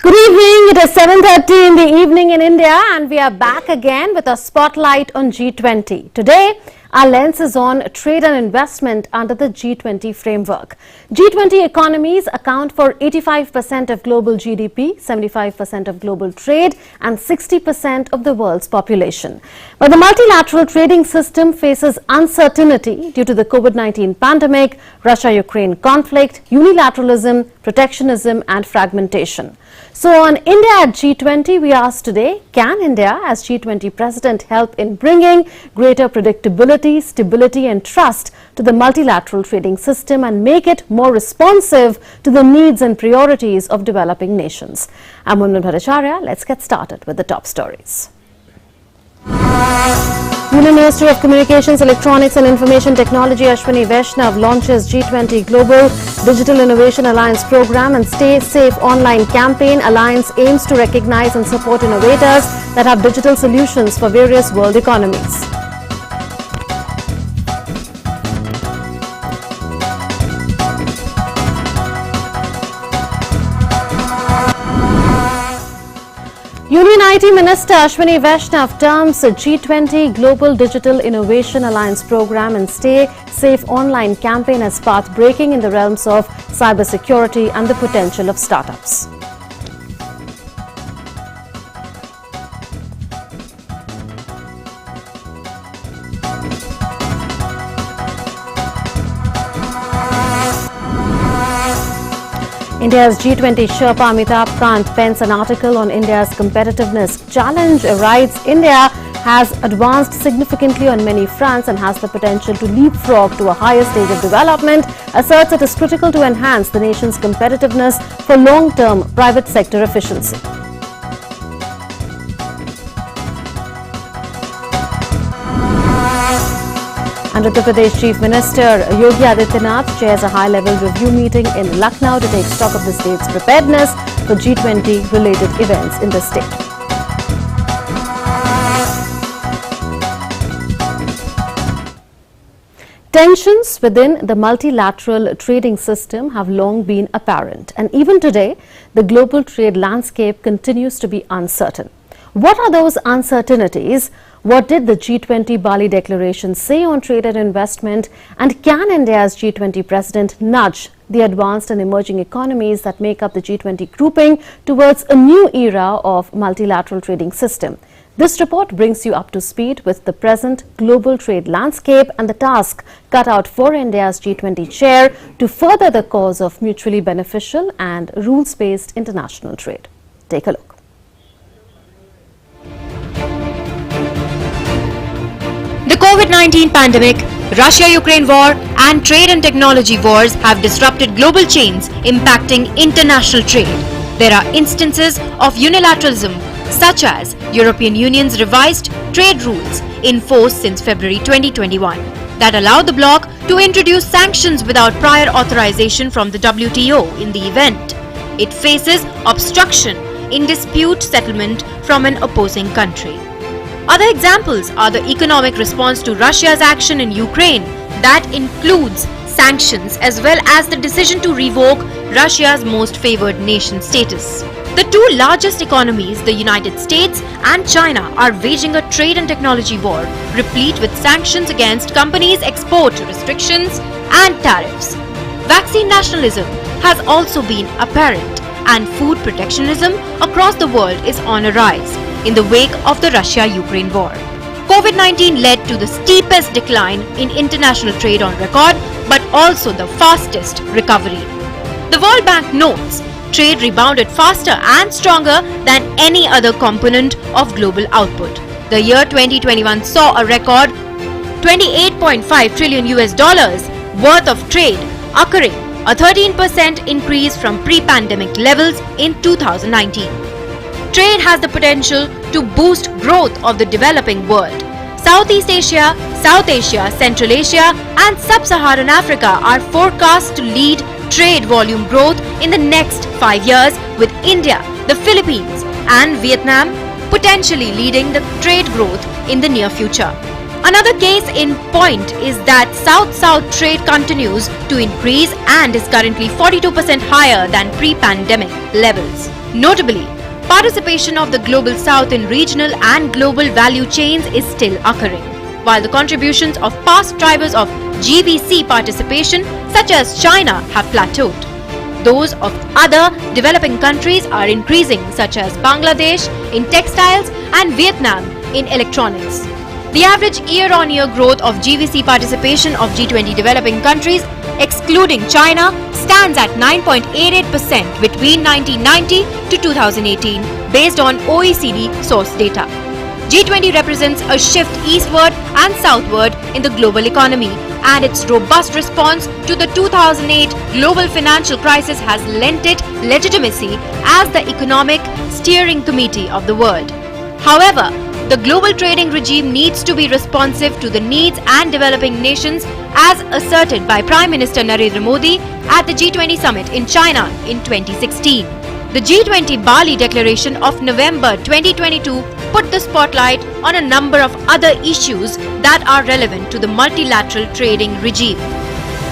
Good evening. It is 7:30 in the evening in India and we are back again with a spotlight on G20. Today, our lens is on trade and investment under the G20 framework. G20 economies account for 85% of global GDP, 75% of global trade and 60% of the world's population. But the multilateral trading system faces uncertainty due to the COVID-19 pandemic, Russia-Ukraine conflict, unilateralism, protectionism and fragmentation. So on India at G20, we asked today, can India as G20 President help in bringing greater predictability, stability and trust to the multilateral trading system and make it more responsive to the needs and priorities of developing nations? I'm Munmin Bhattacharya. Let's get started with the top stories. Union Minister of Communications, Electronics and Information Technology Ashwini Vaishnav launches G20 Global Digital Innovation Alliance program and Stay Safe online campaign. Alliance aims to recognize and support innovators that have digital solutions for various world economies. Union IT Minister Ashwini Vaishnav terms the G20 Global Digital Innovation Alliance program and Stay Safe online campaign as path-breaking in the realms of cybersecurity and the potential of startups. India's G20 Sherpa Amitabh Kant pens an article on India's competitiveness challenge. Writes, India has advanced significantly on many fronts and has the potential to leapfrog to a higher stage of development. Asserts it is critical to enhance the nation's competitiveness for long-term private sector efficiency. Andhra Pradesh Chief Minister Yogi Adityanath chairs a high-level review meeting in Lucknow to take stock of the state's preparedness for G20 related events in the state. Tensions within the multilateral trading system have long been apparent, and even today, the global trade landscape continues to be uncertain. What are those uncertainties? What did the G20 Bali Declaration say on trade and investment? And can India's G20 President nudge the advanced and emerging economies that make up the G20 grouping towards a new era of multilateral trading system? This report brings you up to speed with the present global trade landscape and the task cut out for India's G20 chair to further the cause of mutually beneficial and rules-based international trade. Take a look. The COVID-19 pandemic, Russia-Ukraine war and trade and technology wars have disrupted global chains impacting international trade. There are instances of unilateralism such as European Union's revised trade rules in force since February 2021 that allow the bloc to introduce sanctions without prior authorization from the WTO in the event it faces obstruction in dispute settlement from an opposing country. Other examples are the economic response to Russia's action in Ukraine that includes sanctions as well as the decision to revoke Russia's most favored nation status. The two largest economies, the United States and China, are waging a trade and technology war, replete with sanctions against companies' export restrictions and tariffs. Vaccine nationalism has also been apparent, and food protectionism across the world is on a rise in the wake of the Russia-Ukraine war. COVID-19 led to the steepest decline in international trade on record, but also the fastest recovery. The World Bank notes trade rebounded faster and stronger than any other component of global output. The year 2021 saw a record $28.5 trillion worth of trade, occurring a 13% increase from pre-pandemic levels in 2019. Trade has the potential to boost growth of the developing world. Southeast Asia, South Asia, Central Asia and Sub-Saharan Africa are forecast to lead trade volume growth in the next 5 years, with India, the Philippines and Vietnam potentially leading the trade growth in the near future. Another case in point is that South-South trade continues to increase and is currently 42% higher than pre-pandemic levels. Notably, participation of the Global South in regional and global value chains is still occurring, while the contributions of past drivers of GVC participation, such as China, have plateaued. Those of other developing countries are increasing, such as Bangladesh in textiles and Vietnam in electronics. The average year-on-year growth of GVC participation of G20 developing countries, excluding China, stands at 9.88% between 1990 to 2018, based on OECD source data. G20 represents a shift eastward and southward in the global economy, and its robust response to the 2008 global financial crisis has lent it legitimacy as the economic steering committee of the world. However, the global trading regime needs to be responsive to the needs and developing nations, as asserted by Prime Minister Narendra Modi at the G20 summit in China in 2016. The G20 Bali Declaration of November 2022 put the spotlight on a number of other issues that are relevant to the multilateral trading regime.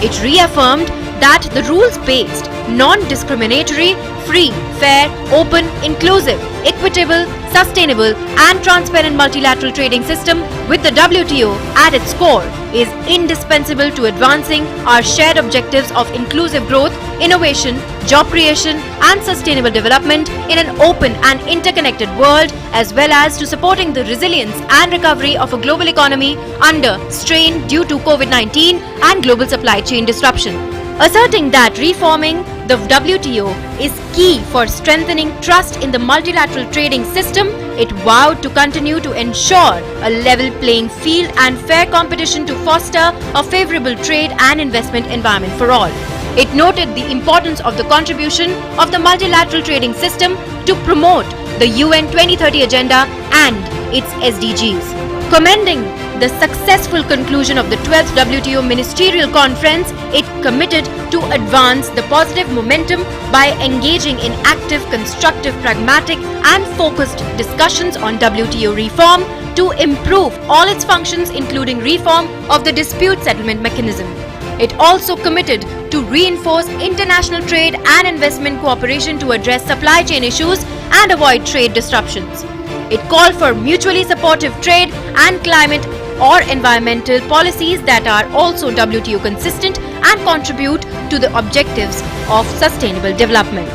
It reaffirmed that the rules-based, non-discriminatory, free, fair, open, inclusive, equitable, sustainable and transparent multilateral trading system with the WTO at its core is indispensable to advancing our shared objectives of inclusive growth, innovation, job creation and sustainable development in an open and interconnected world, as well as to supporting the resilience and recovery of a global economy under strain due to COVID-19 and global supply chain disruption. Asserting that reforming the WTO is key for strengthening trust in the multilateral trading system, it vowed to continue to ensure a level playing field and fair competition to foster a favorable trade and investment environment for all. It noted the importance of the contribution of the multilateral trading system to promote the UN 2030 agenda and its SDGs. Commending the successful conclusion of the 12th WTO Ministerial Conference, it committed to advance the positive momentum by engaging in active, constructive, pragmatic and focused discussions on WTO reform to improve all its functions, including reform of the dispute settlement mechanism. It also committed to reinforce international trade and investment cooperation to address supply chain issues and avoid trade disruptions. It called for mutually supportive trade and climate or environmental policies that are also WTO consistent and contribute to the objectives of sustainable development.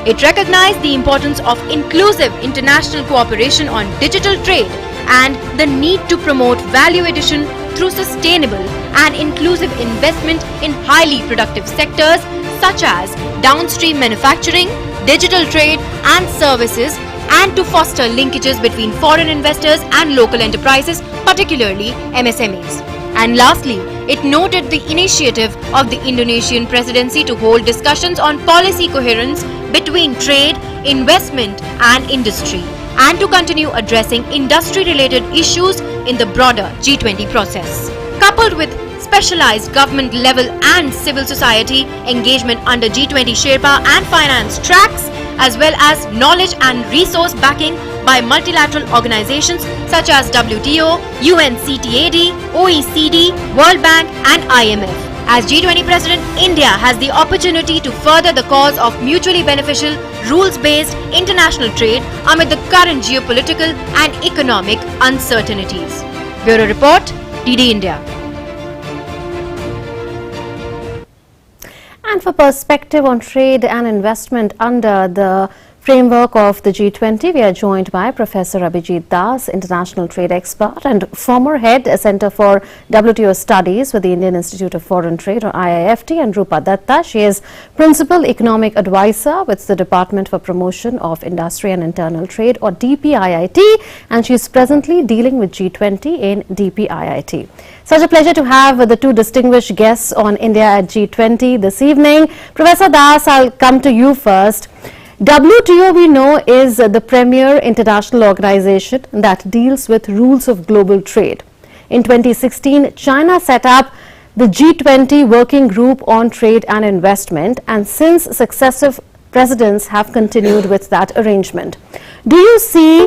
It recognized the importance of inclusive international cooperation on digital trade and the need to promote value addition through sustainable and inclusive investment in highly productive sectors such as downstream manufacturing, digital trade and services, and to foster linkages between foreign investors and local enterprises, particularly MSMEs. And lastly, it noted the initiative of the Indonesian Presidency to hold discussions on policy coherence between trade, investment and industry, and to continue addressing industry-related issues in the broader G20 process. Coupled with specialized government level and civil society engagement under G20 Sherpa and finance tracks, as well as knowledge and resource backing by multilateral organizations such as WTO, UNCTAD, OECD, World Bank and IMF. As G20 President, India has the opportunity to further the cause of mutually beneficial, rules-based international trade amid the current geopolitical and economic uncertainties. Bureau Report, DD India. And for perspective on trade and investment under the framework of the G20, we are joined by Professor Abhijit Das, international trade expert and former head Center for WTO Studies with the Indian Institute of Foreign Trade or IIFT, and Rupa Datta. She is Principal Economic Advisor with the Department for Promotion of Industry and Internal Trade or DPIIT, and she is presently dealing with G20 in DPIIT. Such a pleasure to have the two distinguished guests on India at G20 this evening. Professor Das, I'll come to you first. WTO, we know, is the premier international organization that deals with rules of global trade. In 2016, China set up the G20 Working Group on Trade and Investment, and since successive presidents have continued with that arrangement. Do you see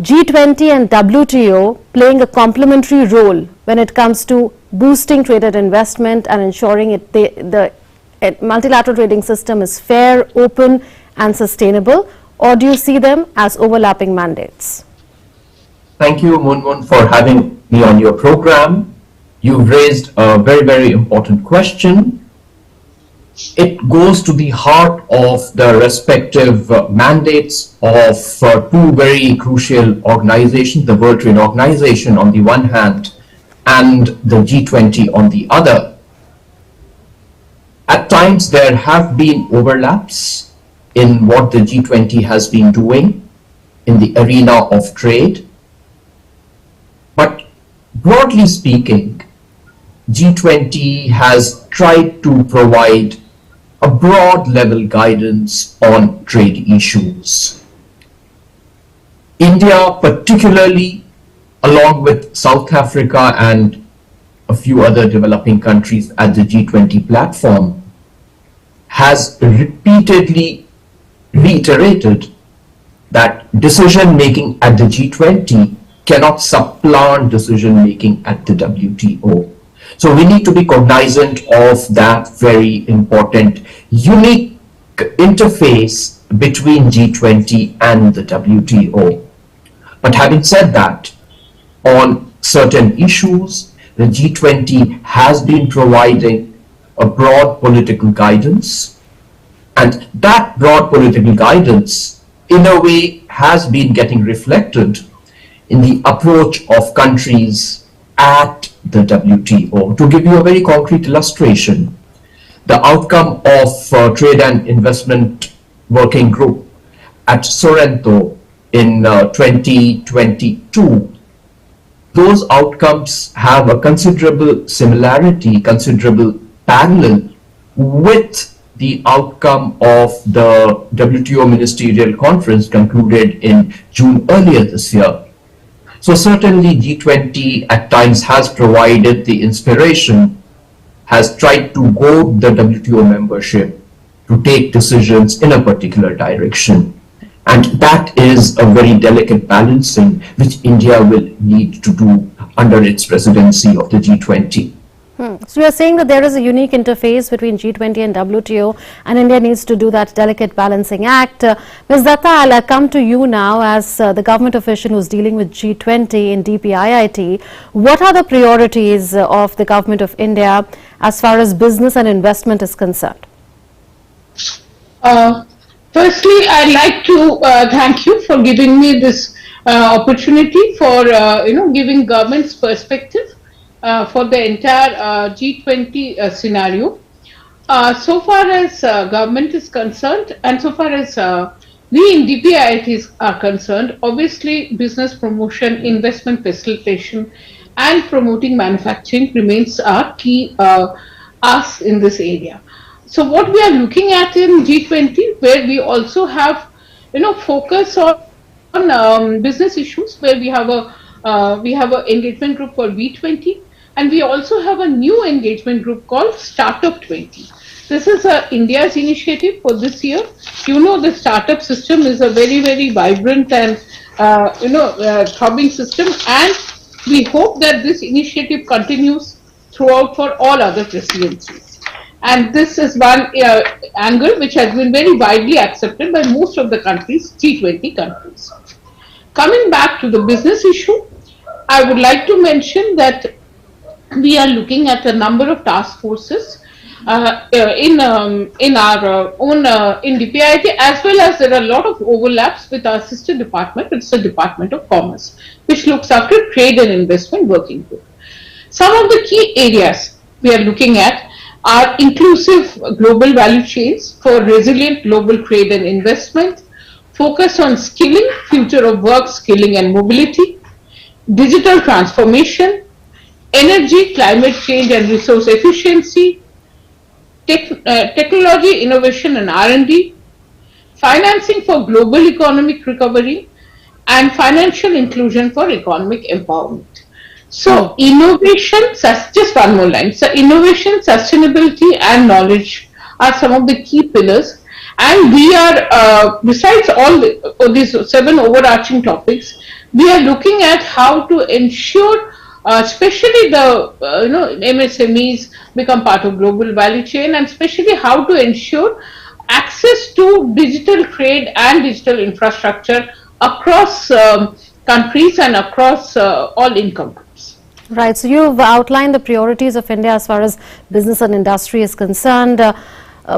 G20 and WTO playing a complementary role when it comes to boosting trade and investment and ensuring the multilateral trading system is fair, open and sustainable, or do you see them as overlapping mandates? Thank you, Moon, for having me on your program. You've raised a very, very important question. It goes to the heart of the respective mandates of two very crucial organizations, the World Trade Organization on the one hand and the G20 on the other. At times there have been overlaps in what the G20 has been doing in the arena of trade. But broadly speaking, G20 has tried to provide a broad level guidance on trade issues. India particularly, along with South Africa and a few other developing countries at the G20 platform, has repeatedly reiterated that decision making at the G20 cannot supplant decision making at the WTO. So we need to be cognizant of that very important, unique interface between G20 and the WTO. But having said that, on certain issues, the G20 has been providing a broad political guidance, and that broad political guidance, in a way, has been getting reflected in the approach of countries at the WTO. To give you a very concrete illustration, the outcome of Trade and Investment Working Group at Sorrento in 2022, those outcomes have a considerable similarity, considerable parallel with the outcome of the WTO Ministerial Conference concluded in June earlier this year. So certainly G20 at times has provided the inspiration, has tried to goad the WTO membership to take decisions in a particular direction. And that is a very delicate balancing which India will need to do under its presidency of the G20. So you are saying that there is a unique interface between G20 and WTO, and India needs to do that delicate balancing act. Ms. Datta, I'll come to you now as the government official who's dealing with G20 in DPIIT. What are the priorities of the government of India as far as business and investment is concerned? Firstly, I'd like to thank you for giving me this opportunity for giving government's perspective for the entire G20 scenario. So far as government is concerned, and so far as we in DPIIT are concerned, obviously business promotion, investment facilitation and promoting manufacturing remains our key ask in this area. So what we are looking at in G20, where we also have focus on business issues, where we have a engagement group called V20, and we also have a new engagement group called Startup 20. This is India's initiative for this year. The startup system is a very, very vibrant and throbbing system, and we hope that this initiative continues throughout for all other presidencies. And this is one angle which has been very widely accepted by most of the countries, G20 countries. Coming back to the business issue, I would like to mention that we are looking at a number of task forces in our own in DPIIT, as well as there are a lot of overlaps with our sister department, it's the Department of Commerce, which looks after Trade and Investment Working Group. Some of the key areas we are looking at are inclusive global value chains for resilient global trade and investment, focus on skilling, future of work, skilling and mobility, digital transformation, energy, climate change and resource efficiency, technology, innovation and R&D, financing for global economic recovery, and financial inclusion for economic empowerment. So innovation, just one more line. So innovation, sustainability and knowledge are some of the key pillars. And we are, besides all these 7 overarching topics, we are looking at how to ensure, especially the MSMEs become part of global value chain, and especially how to ensure access to digital trade and digital infrastructure across countries and across all income groups. Right. So you've outlined the priorities of India as far as business and industry is concerned.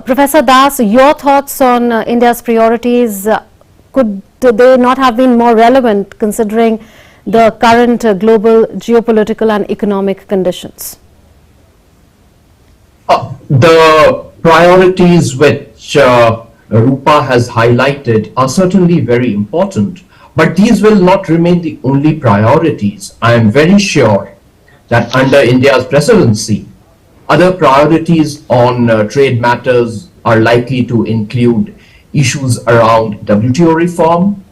Professor Das, your thoughts on India's priorities, could they not have been more relevant considering the current global geopolitical and economic conditions? The priorities which Rupa has highlighted are certainly very important, but these will not remain the only priorities. I am very sure that under India's presidency, other priorities on trade matters are likely to include issues around WTO reform.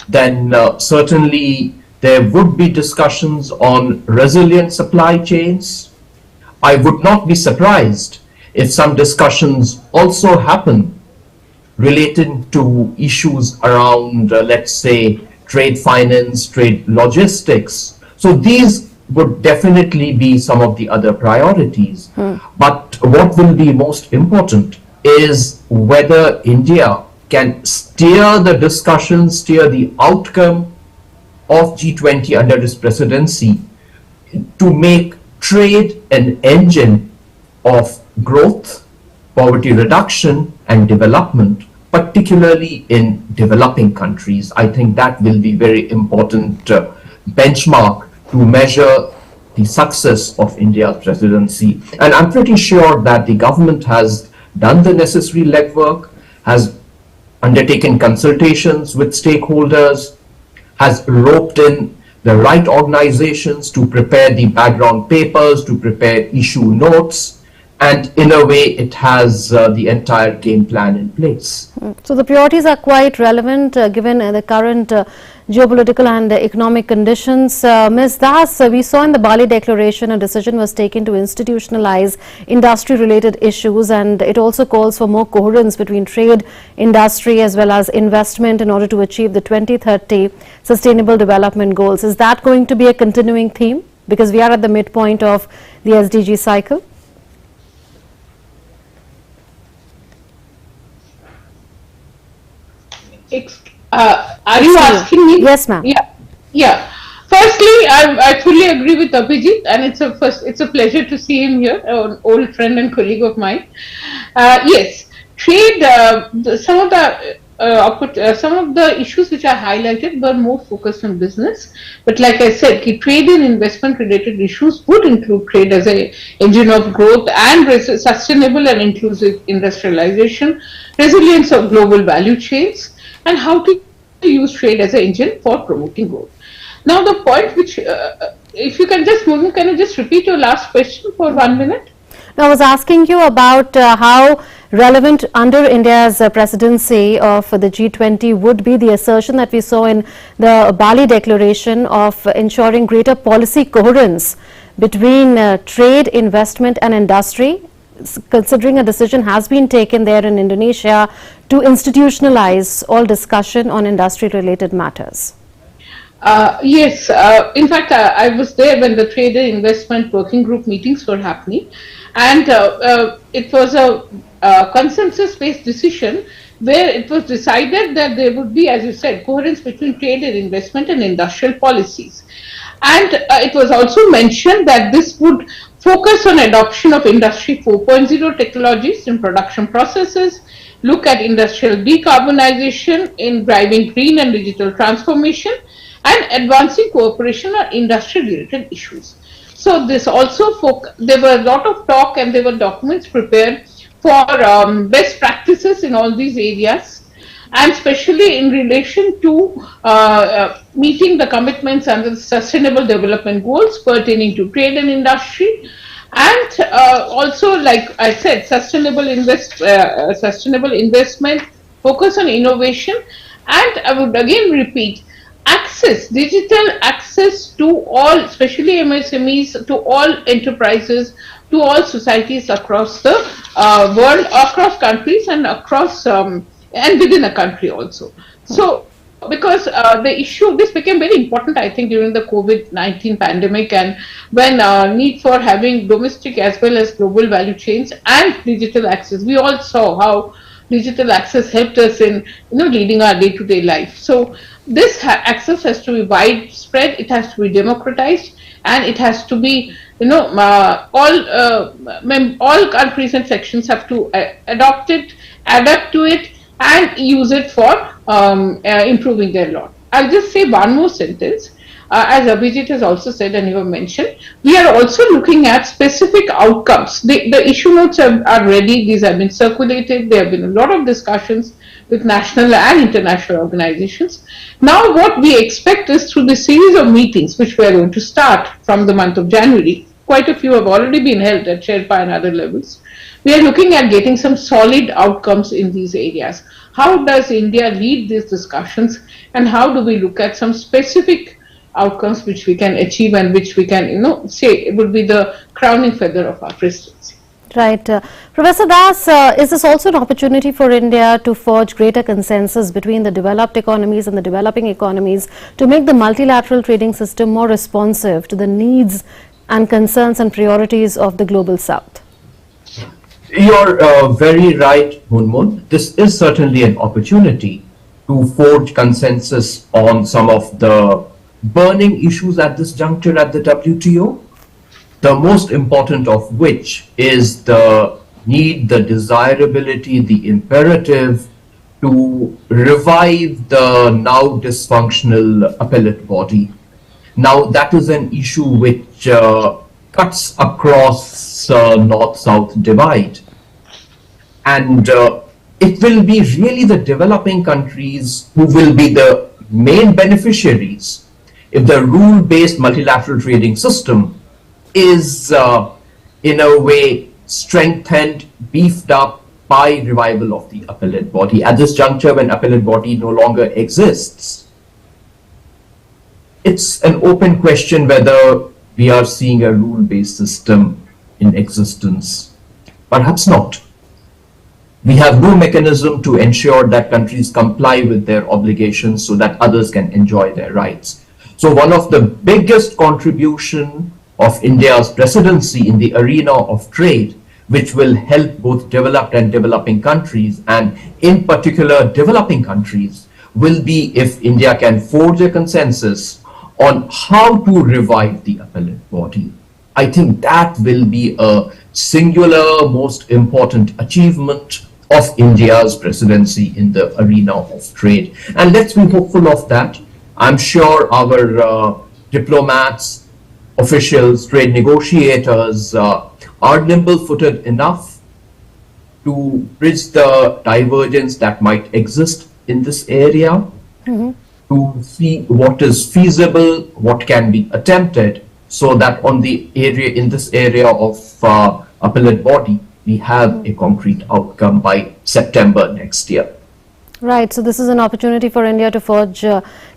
Then certainly there would be discussions on resilient supply chains. I would not be surprised if some discussions also happen related to issues around, let's say, trade finance, trade logistics. So these would definitely be some of the other priorities. But what will be most important is whether India can steer the discussion, steer the outcome of G20 under its presidency to make trade an engine of growth, poverty reduction, and development, particularly in developing countries. I think that will be very important benchmark to measure the success of India's presidency. And I'm pretty sure that the government has done the necessary legwork, has undertaken consultations with stakeholders, has roped in the right organizations to prepare the background papers, to prepare issue notes, and in a way it has the entire game plan in place. So the priorities are quite relevant given the current geopolitical and economic conditions. Ms. Das, we saw in the Bali Declaration a decision was taken to institutionalize industry-related issues, and it also calls for more coherence between trade, industry as well as investment in order to achieve the 2030 Sustainable Development Goals. Is that going to be a continuing theme? Because we are at the midpoint of the SDG cycle. Are you asking me? Yes, ma'am. Yeah. Firstly, I fully agree with Abhijit, and it's a pleasure to see him here, an old friend and colleague of mine. Yes, trade. Some of the issues which I highlighted were more focused on business, but like I said, trade and investment related issues would include trade as an engine of growth and sustainable and inclusive industrialization, resilience of global value chains, and how to use trade as an engine for promoting growth. Now, the point which, if you can just move, can you just repeat your last question for 1 minute? Now, I was asking you about how relevant under India's presidency of the G20 would be the assertion that we saw in the Bali Declaration of ensuring greater policy coherence between trade, investment and industry, considering a decision has been taken there in Indonesia to institutionalize all discussion on industry-related matters. Yes, in fact, I was there when the trade and investment working group meetings were happening, and it was a consensus-based decision where it was decided that there would be, as you said, coherence between trade and investment and industrial policies. And it was also mentioned that this would focus on adoption of Industry 4.0 technologies in production processes, look at industrial decarbonization in driving green and digital transformation, and advancing cooperation on industry-related issues. So this also, there were a lot of talk and there were documents prepared for best practices in all these areas, and especially in relation to meeting the commitments under the Sustainable Development Goals pertaining to trade and industry, and also, like I said, sustainable investment, focus on innovation, and I would again repeat, digital access to all, especially MSMEs, to all enterprises, to all societies across the world, across countries and across and within a country also. So because this became very important, I think, during the COVID-19 pandemic, and when need for having domestic as well as global value chains and digital access. We all saw how digital access helped us in leading our day-to-day life. So this access has to be widespread, it has to be democratized, and it has to be all countries and sections have to adopt it, adapt to it, and use it for improving their law. I'll just say one more sentence. As Abhijit has also said and you have mentioned, we are also looking at specific outcomes. The issue notes are ready. These have been circulated. There have been a lot of discussions with national and international organizations. Now what we expect is, through the series of meetings which we are going to start from the month of January, quite a few have already been held at Sherpa and other levels, we are looking at getting some solid outcomes in these areas. How does India lead these discussions, and how do we look at some specific outcomes which we can achieve and which we can, say it would be the crowning feather of our presidency. Right. Professor Das, is this also an opportunity for India to forge greater consensus between the developed economies and the developing economies to make the multilateral trading system more responsive to the needs and concerns and priorities of the global south? You're very right, Munmun. This is certainly an opportunity to forge consensus on some of the burning issues at this juncture at the WTO, the most important of which is the need, the desirability, the imperative to revive the now dysfunctional appellate body. Now, that is an issue which cuts across north-south divide. And it will be really the developing countries who will be the main beneficiaries if the rule-based multilateral trading system is in a way strengthened, beefed up by revival of the appellate body. At this juncture, when appellate body no longer exists, it's an open question whether we are seeing a rule-based system in existence. Perhaps not. We have no mechanism to ensure that countries comply with their obligations so that others can enjoy their rights. So one of the biggest contribution of India's presidency in the arena of trade, which will help both developed and developing countries, and in particular developing countries, will be if India can forge a consensus on how to revive the appellate body. I think that will be a singular, most important achievement of India's presidency in the arena of trade. And let's be hopeful of that. I'm sure our diplomats, officials, trade negotiators are nimble-footed enough to bridge the divergence that might exist in this area, to see what is feasible, what can be attempted, so that on the area, in this area of appellate body, we have a concrete outcome by September next year. Right, so this is an opportunity for India to forge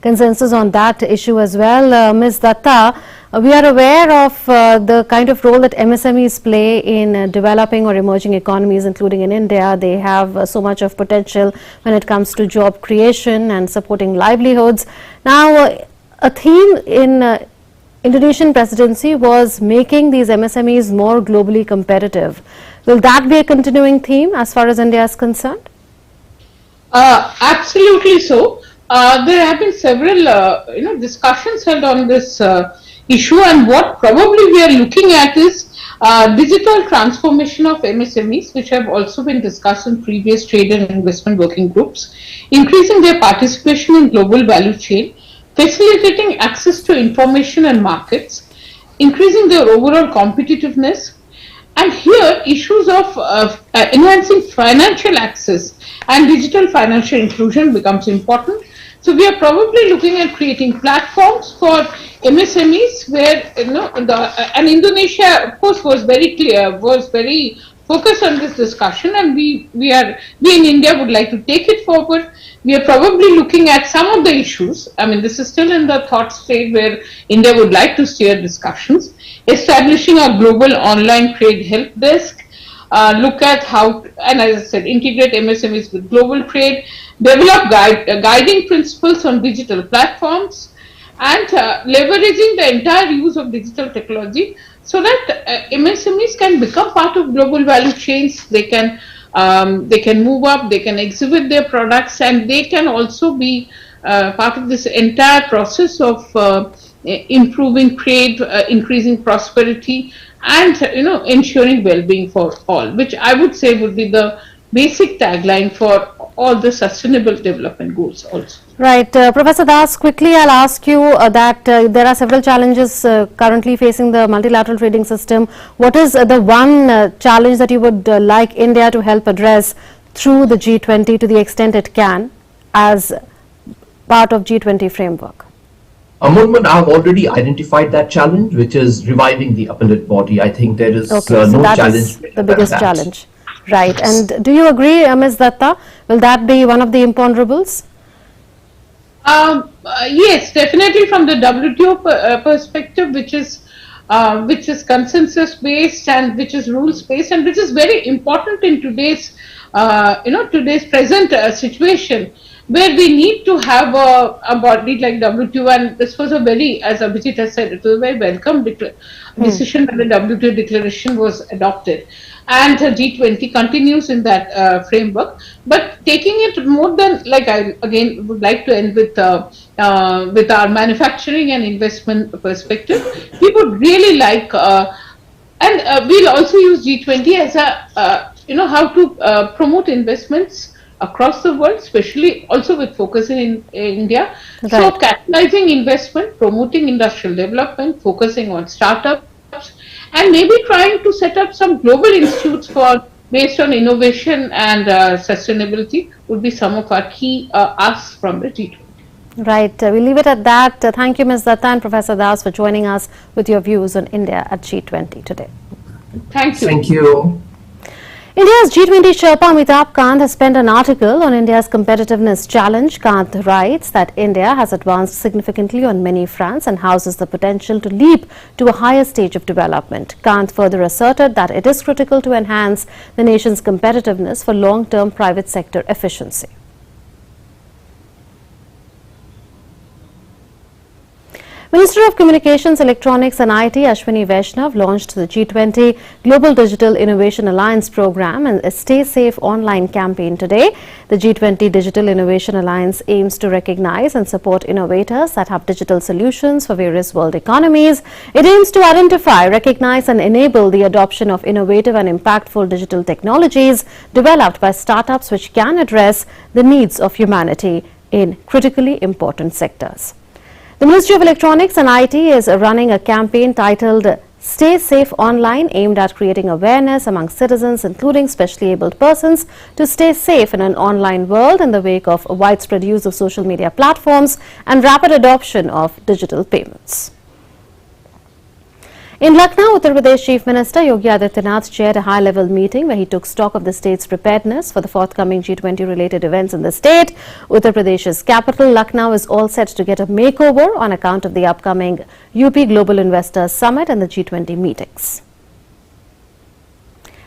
consensus on that issue as well. Ms. Datta, we are aware of the kind of role that MSMEs play in developing or emerging economies, including in India. They have so much of potential when it comes to job creation and supporting livelihoods. Now, a theme in Indonesian presidency was making these MSMEs more globally competitive. Will that be a continuing theme as far as India is concerned? Absolutely so. There have been several, discussions held on this issue, and what probably we are looking at is digital transformation of MSMEs, which have also been discussed in previous trade and investment working groups, increasing their participation in global value chain, facilitating access to information and markets, increasing their overall competitiveness. And here, issues of enhancing financial access and digital financial inclusion becomes important. So we are probably looking at creating platforms for MSMEs where, and Indonesia, of course, was very clear, was very focused on this discussion, and we in India would like to take it forward. We are probably looking at some of the issues. I mean, this is still in the thought state where India would like to steer discussions. Establishing a global online trade help desk, look at how, and as I said, integrate MSMEs with global trade, develop guiding principles on digital platforms, and leveraging the entire use of digital technology so that MSMEs can become part of global value chains. They can move up, they can exhibit their products, and they can also be part of this entire process of improving trade, increasing prosperity, and ensuring well-being for all, which I would say would be the basic tagline for all the sustainable development goals also. Right. Professor Das, quickly I'll ask you that there are several challenges currently facing the multilateral trading system. What is the one challenge that you would like India to help address through the G20 to the extent it can as part of G20 framework? Murman, I've already identified that challenge, which is reviving the appellate body. I think there is Okay, so no that challenge. is the biggest challenge. Right. And do you agree, Ms. Datta? Will that be one of the imponderables? Yes, definitely from the WTO perspective, which is consensus based and which is rules based and which is very important in today's today's present situation, where we need to have a body like WTO. And this was a very, as Abhijit has said, it was a very welcome decision when the WTO declaration was adopted. And G20 continues in that framework, but taking it more than, like, I again would like to end with our manufacturing and investment perspective. We would really like, and we'll also use G20 as a how to promote investments across the world, especially also with focus in India. Right. So catalyzing investment, promoting industrial development, focusing on startups, and maybe trying to set up some global institutes based on innovation and sustainability would be some of our key asks from the G20. Right. We'll leave it at that. Thank you, Ms. Datta and Professor Das, for joining us with your views on India at G20 today. Thank you. Thank you. India's G20 Sherpa Amitabh Kant has penned an article on India's competitiveness challenge. Kant writes that India has advanced significantly on many fronts and houses the potential to leap to a higher stage of development. Kant further asserted that it is critical to enhance the nation's competitiveness for long-term private sector efficiency. Minister of Communications, Electronics and IT Ashwini Vaishnav launched the G20 Global Digital Innovation Alliance program and a Stay Safe online campaign today. The G20 Digital Innovation Alliance aims to recognize and support innovators that have digital solutions for various world economies. It aims to identify, recognize and enable the adoption of innovative and impactful digital technologies developed by startups which can address the needs of humanity in critically important sectors. The Ministry of Electronics and IT is running a campaign titled Stay Safe Online, aimed at creating awareness among citizens, including specially abled persons, to stay safe in an online world in the wake of widespread use of social media platforms and rapid adoption of digital payments. In Lucknow, Uttar Pradesh Chief Minister Yogi Adityanath chaired a high-level meeting where he took stock of the state's preparedness for the forthcoming G20-related events in the state. Uttar Pradesh's capital, Lucknow, is all set to get a makeover on account of the upcoming UP Global Investors Summit and the G20 meetings.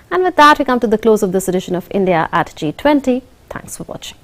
And with that, we come to the close of this edition of India at G20. Thanks for watching.